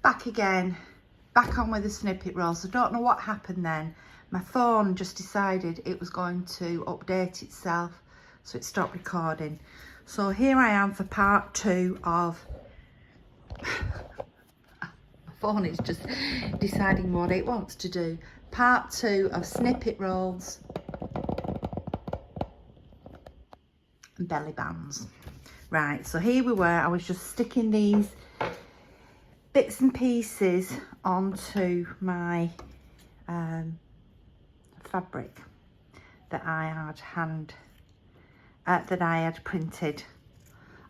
back again, back on with the snippet rolls. I don't know what happened then. My phone just decided it was going to update itself, so it stopped recording. So here I am for part 2 of my phone is just deciding what it wants to do. Part 2 of snippet rolls and belly bands. Right, so here we were. I was just sticking these bits and pieces onto my fabric that I had printed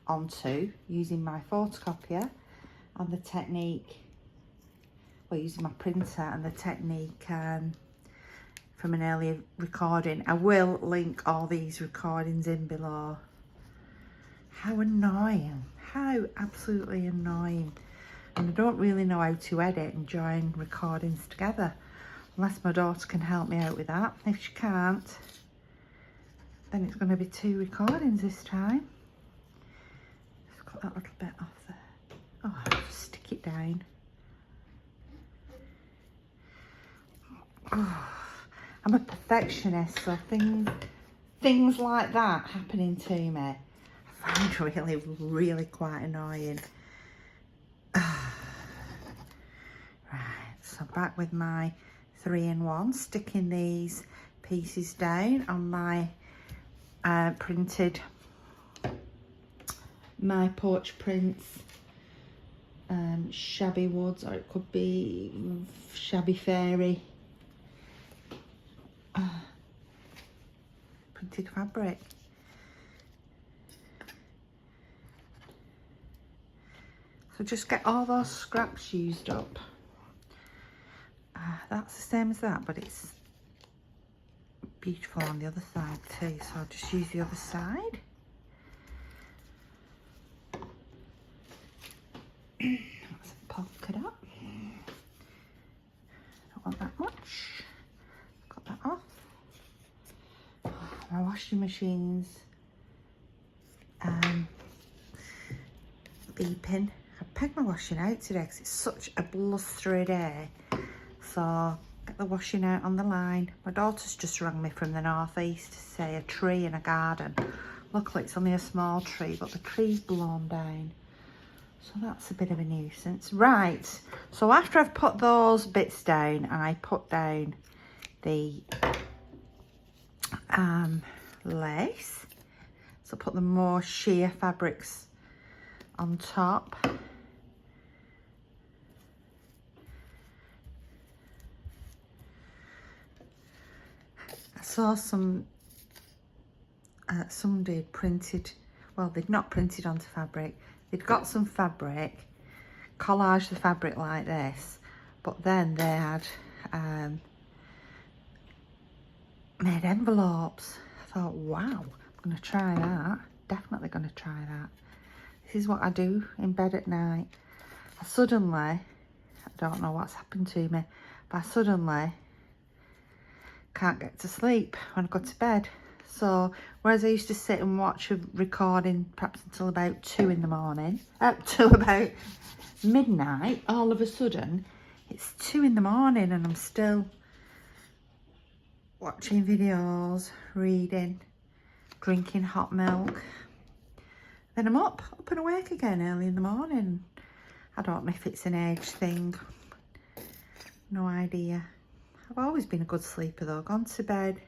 onto using my photocopier and the technique, well, using my printer and the technique from an earlier recording. I will link all these recordings in below. How annoying, how absolutely annoying. And I don't really know how to edit and join recordings together, unless my daughter can help me out with that. If she can't, then it's going to be 2 recordings this time. Just cut that little bit off there. Oh, I'll just stick it down. Oh, I'm a perfectionist, so things like that happening to me, I find really quite annoying. Right, so back with my 3-in-1, sticking these pieces down on my printed, my Porch Prints Shabby Woods, or it could be Shabby Fairy printed fabric. So just get all those scraps used up. That's the same as that, but it's beautiful on the other side too, so I'll just use the other side. That's a polka dot. Don't want that much. Cut that off. My washing machine's beeping. I pegged my washing out today because it's such a blustery day. So get the washing out on the line. My daughter's just rang me from the northeast to say a tree in a garden. Luckily it's only a small tree, but the tree's blown down. So that's a bit of a nuisance. Right, so after I've put those bits down, I put down the lace. So put the more sheer fabrics on top. I saw somebody had printed, well, they'd not printed onto fabric. They'd got some fabric, collaged the fabric like this, but then they had made envelopes. I thought, wow, I'm going to try that. Definitely going to try that. This is what I do in bed at night. I don't know what's happened to me, but I suddenly can't get to sleep when I go to bed. So whereas I used to sit and watch a recording perhaps until about 2 in the morning, up to about midnight, all of a sudden it's 2 in the morning and I'm still watching videos, reading, drinking hot milk. Then I'm up and awake again early in the morning. I don't know if it's an age thing, no idea. I've always been a good sleeper though, gone to bed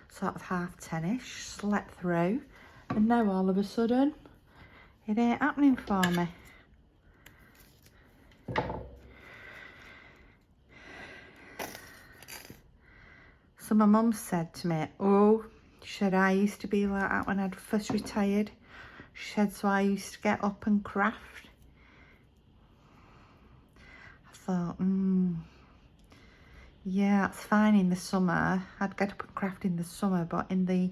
sort of 10:30ish, slept through, and now all of a sudden it ain't happening for me. So my mum said to me, oh, she said, I used to be like that when I'd first retired. She said, so I used to get up and craft. I thought, yeah, it's fine in the summer. I'd get up and craft in the summer, but in the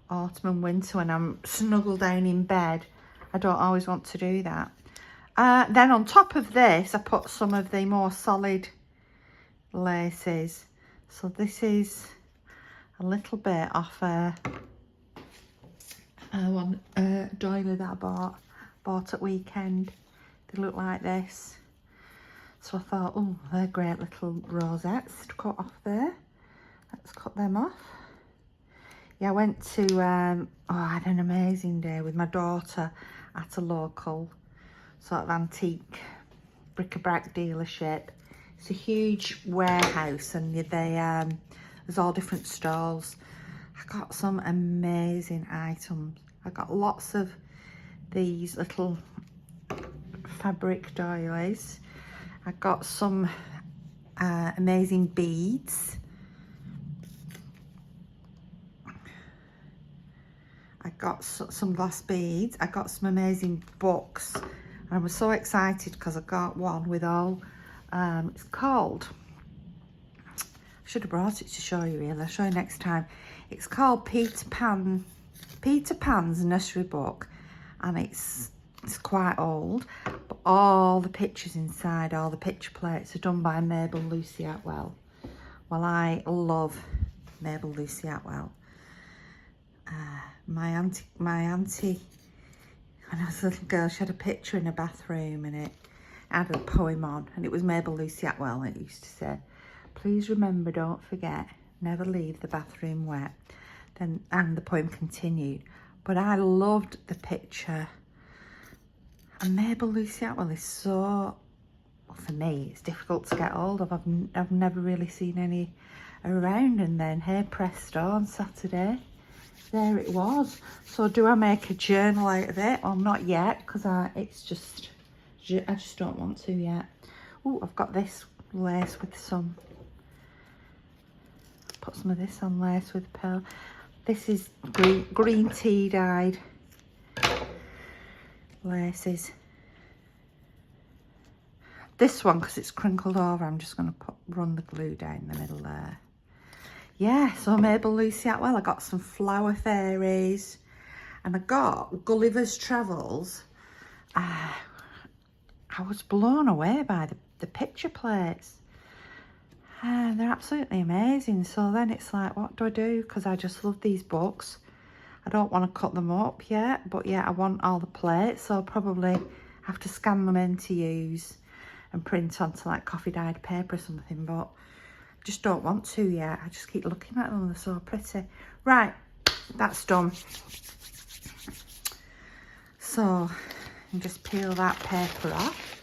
autumn and winter when I'm snuggled down in bed, I don't always want to do that. Then on top of this, I put some of the more solid laces. So this is a little bit off a doily that I bought at weekend. They look like this. So I thought, oh, they're great little rosettes to cut off there. Let's cut them off. Yeah, I went to, I had an amazing day with my daughter at a local sort of antique bric-a-brac dealership. It's a huge warehouse, and there's all different stalls. I got some amazing items. I got lots of these little fabric doilies. I got some amazing beads. I got some glass beads. I got some amazing books. I was so excited because I got one with all, it's called, I should have brought it to show you really, I'll show you next time. It's called Peter Pan's Nursery Book, and it's quite old, but all the pictures inside, all the picture plates are done by Mabel Lucy Atwell. Well, I love Mabel Lucy Atwell. My auntie, when I was a little girl, she had a picture in her bathroom, and it had a poem on, and it was Mabel Lucy Atwell, and it used to say, "Please remember, don't forget, never leave the bathroom wet." And the poem continued. But I loved the picture. And Mabel Lucy Atwell is so, well, for me, it's difficult to get hold of. I've never really seen any around, and then hey presto, on Saturday, there it was. So do I make a journal out of it? Well, not yet, because I just don't want to yet. Oh, I've got this lace with some, put some of this on lace with pearl. This is green tea dyed laces. This one, because it's crinkled over, I'm just going to run the glue down the middle there. Yeah, so Mabel Lucy Atwell. I got some flower fairies, and I got Gulliver's Travels. I was blown away by the picture plates. They're absolutely amazing. So then it's like, what do I do? Because I just love these books. I don't want to cut them up yet, but yeah, I want all the plates. So I'll probably have to scan them in to use and print onto like coffee dyed paper or something, but just don't want to yet. I just keep looking at them, they're so pretty. Right, that's done. So you just peel that paper off.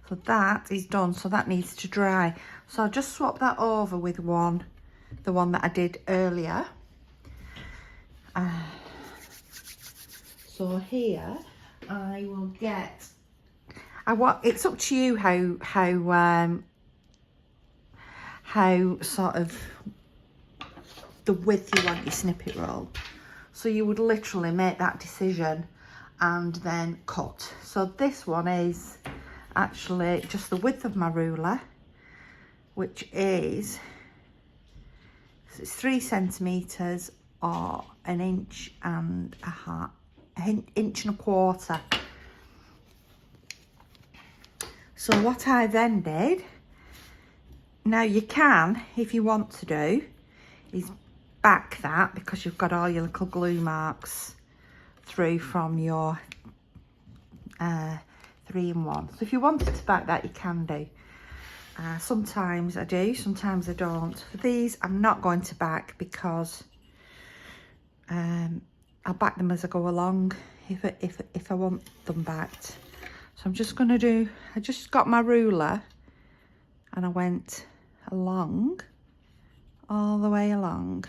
So that is done, so that needs to dry. So I'll just swap that over with the one that I did earlier. So here I will get, it's up to you how sort of the width you want your snippet roll. So you would literally make that decision and then cut. So this one is actually just the width of my ruler, which is, it's 3 centimeters or 1.5 inches, inch and a quarter. So what I then did, now you can, if you want to do, is back that, because you've got all your little glue marks through from your 3-in-1. So if you wanted to back that, you can do. Sometimes I do, sometimes I don't. For these, I'm not going to back, because I'll back them as I go along if I want them backed. So I'm just going to do, I just got my ruler and I went along, all the way along,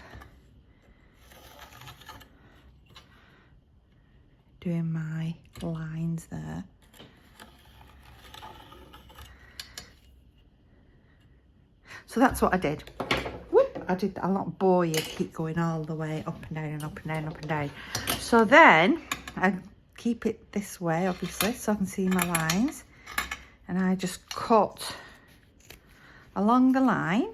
doing my lines there. So that's what I did. Whoop, I'll not bore you, keep going all the way up and down and up and down, up and down. So then I keep it this way, obviously, so I can see my lines. And I just cut along the line.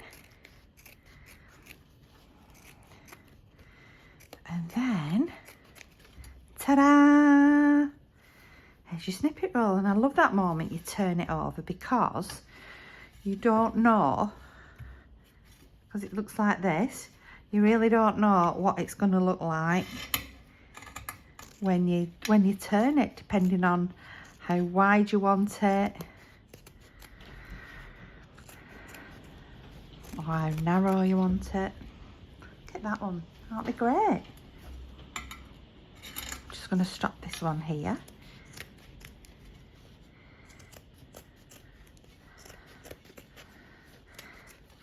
And then, ta-da! There's your snippet roll. And I love that moment you turn it over, because you don't know, because it looks like this, you really don't know what it's going to look like when you turn it, depending on how wide you want it, or how narrow you want it. Look at that one, aren't they great? Just going to stop this one here.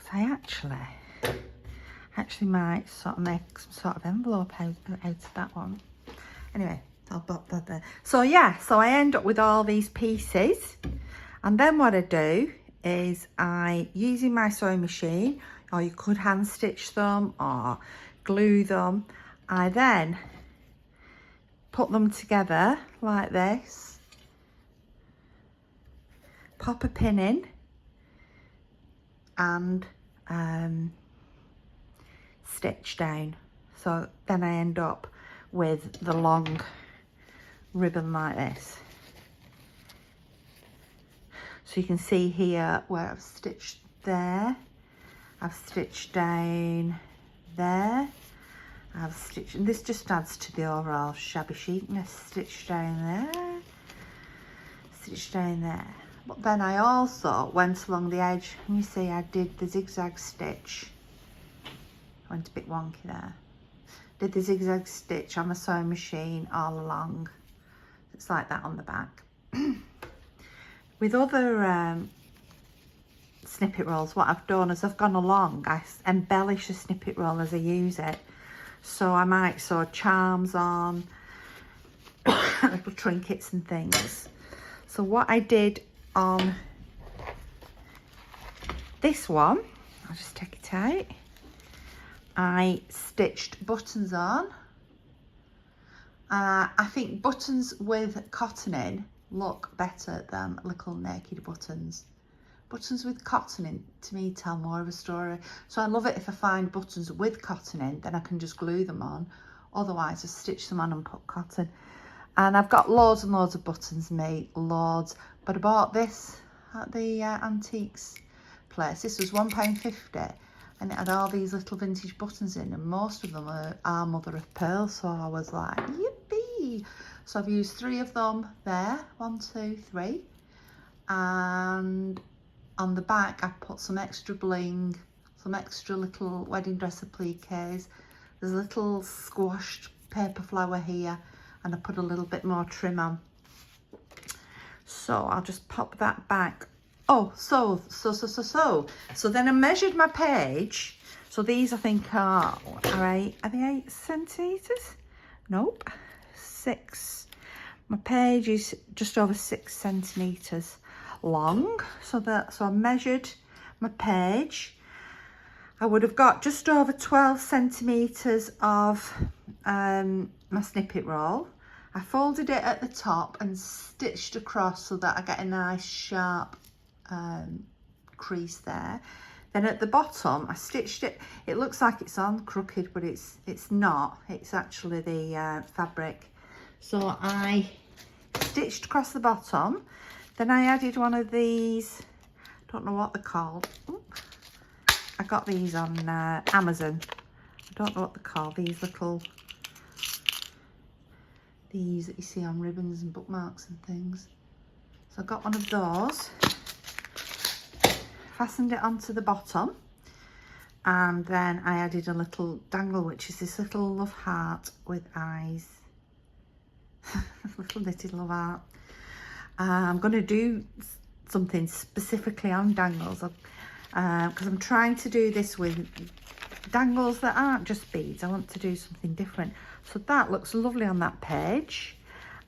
So I actually might sort of make some sort of envelope out of that one. Anyway, I'll pop that there. So yeah, so I end up with all these pieces, and then what I do is using my sewing machine, or you could hand stitch them or glue them, I then put them together like this, pop a pin in, and stitch down. So then I end up with the long ribbon like this. So you can see here where I've stitched there, I've stitched down there, I've stitched, and this just adds to the overall shabby chicness. Stitch down there, stitch down there. But then I also went along the edge, and you see I did the zigzag stitch. I went a bit wonky there. Did the zigzag stitch on the sewing machine all along. It's like that on the back. With other snippet rolls, what I've done is I've gone along, I embellish the snippet roll as I use it. So I might sew charms on, little trinkets and things. So what I did on this one, I'll just take it out. I stitched buttons on. I think buttons with cotton in look better than little naked buttons. Buttons with cotton in, to me, tell more of a story. So I love it if I find buttons with cotton in, then I can just glue them on. Otherwise, I stitch them on and put cotton. And I've got loads and loads of buttons made, loads. But I bought this at the antiques place. This was £1.50. And it had all these little vintage buttons in, and most of them are mother of pearl. So I was like, yippee! So I've used 3 of them there, 1, 2, 3. And on the back, I put some extra bling, some extra little wedding dress appliques. There's a little squashed paper flower here, and I put a little bit more trim So I'll just pop that back. Oh, so then I measured my page. So these I think are they 8 centimetres? Nope, 6. My page is just over 6 centimetres long. So I measured my page. I would have got just over 12 centimetres of my snippet roll. I folded it at the top and stitched across so that I get a nice sharp crease there. Then at the bottom I stitched it. It looks like it's on crooked, but it's not. It's actually the fabric. So I stitched across the bottom. Then I added one of these, don't know what they're called. Ooh. I got these on Amazon. I don't know what they're called. These that you see on ribbons and bookmarks and things. So I got one of those, fastened it onto the bottom, and then I added a little dangle, which is this little love heart with eyes. Little knitted love heart. I'm going to do something specifically on dangles because I'm trying to do this with dangles that aren't just beads. I want to do something different. So that looks lovely on that page.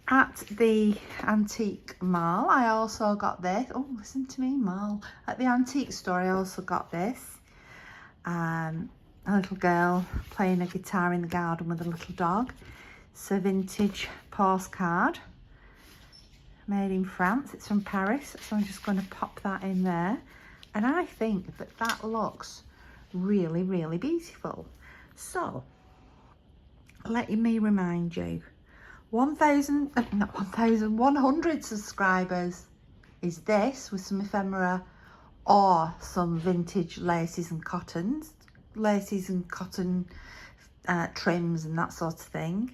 At the antique mall, I also got this. Oh, listen to me, mall. At the antique store, I also got this. A little girl playing a guitar in the garden with a little dog. It's a vintage postcard made in France. It's from Paris, so I'm just going to pop that in there. And I think that that looks really, really beautiful. So, let me remind you, 100 subscribers is this with some ephemera or some vintage laces and cotton trims and that sort of thing.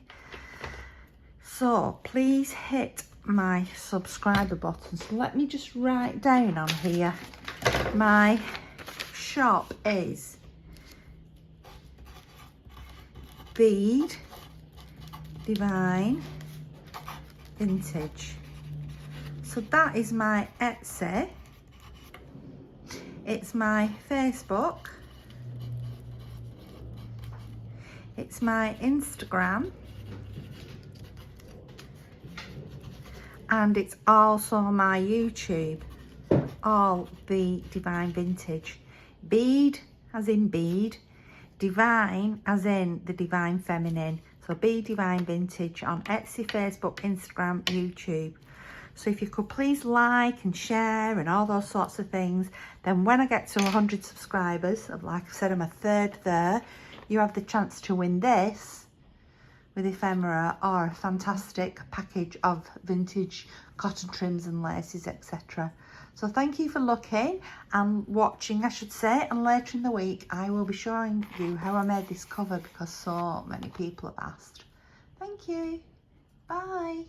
So please hit my subscriber button. So let me just write down on here. My shop is Bead Divine Vintage. So that is my Etsy. It's my Facebook. It's my Instagram. And it's also my YouTube. All Be Divine Vintage. Bead as in bead. Divine as in the divine feminine. So Be Divine Vintage on Etsy, Facebook, Instagram, YouTube. So if you could please like and share and all those sorts of things, then when I get to 100 subscribers, like I said, I'm a third there, you have the chance to win this with ephemera or a fantastic package of vintage cotton trims and laces, etc. So thank you for looking and watching, I should say, and later in the week I will be showing you how I made this cover because so many people have asked. Thank you. Bye.